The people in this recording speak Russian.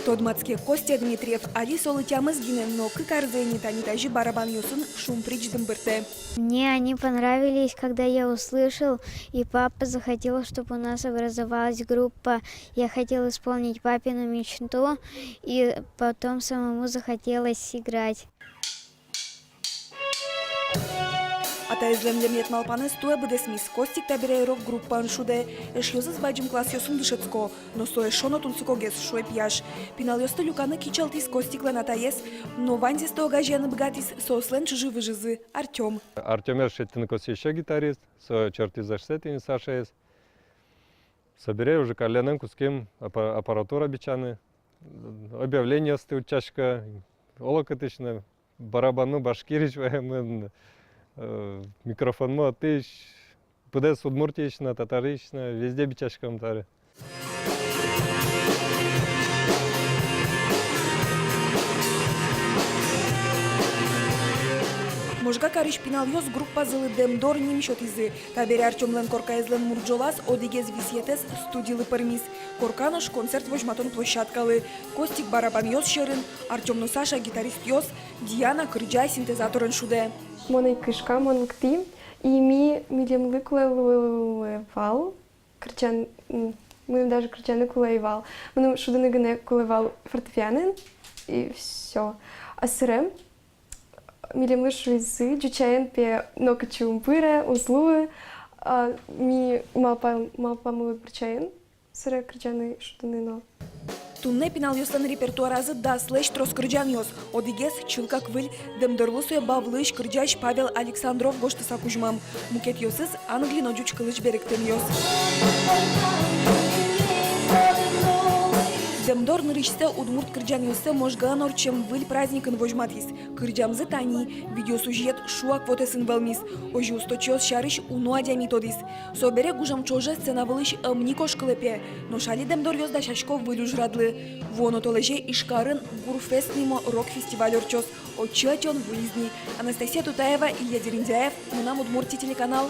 Тодмацке Костя Дмитриев ади солытямыз гинен, но кыкарзени танитажи барабан юсын шум причдым бырте. Мне они понравились, когда я услышал, и папа захотел, чтобы у нас образовалась группа. Я хотел исполнить папину мечту, и потом самому захотелось играть. Ата излемлем етмалпаны стуя быдесмис. Костик табирейров группан шуде. Эш йозыз баджим класс йосын дышецко. Но сое шоно тунцуко гес шуе пьяш. Пинал йосты люканы кичалтис Костиклен атаес. Но ванзис то гажьяны бгатис сослен чужи выжизы. Артем. Артем Ершетинкос еще гитарист. Со черти заштетин Саша есть. Соберей уже коленем куским аппаратура бичаны. Объявление стоит чашка. Олокотычно. Барабану башкирич ваем. Микрофон мотыш, пудес удмуртично, татарично, везде бичашкам тары. Можга кариш пинал йоз группа зылы демдор ним шотизы. Табери Артемлен корка излен мурджолас одигез висьетес студилы пармис. Корканыш концерт вожматон площадкалы. Костик барабан йоз шерын, Артемну Саша гитарист йоз, Диана кырджай синтезаторын шуде. Моной кышка, мон кти, и милем кулевал, кричан, мы даже кричаны кулевал, мы шуданы гне кулевал фортепиано, и все. А срем, милем лышвизы, джучаен пе нокачумпыре, узлуы, ми малпа мы причаен, сре кричаны шуданы но. Тунне пинал йостан репертуаразы да слэш трос кырджан йос. Одигес чылка квыль демдорлусуя бавлыш кырджаш Павел Александров гоштыса кужмам. Мукет йосыз Англино жуч кылыч беректен йос. Демдор нырыште удмурт кырджан йосы можган орчем выль праздникын вожматис. Кырджамзы тани, видеосужет шуак фотосын велмис. Ожи усточиос шарыш унуадя методис. Собере гужам чоже сцена вылыш амникош клепе. Но шали демдор йос да шашков вылюж радлы. Воно толеже ишкарын гурфест мимо рок-фестиваль орчос. Очатен вылизни. Анастасия Тутаева, Илья Дерендяев, Мунам Удмурти телеканал.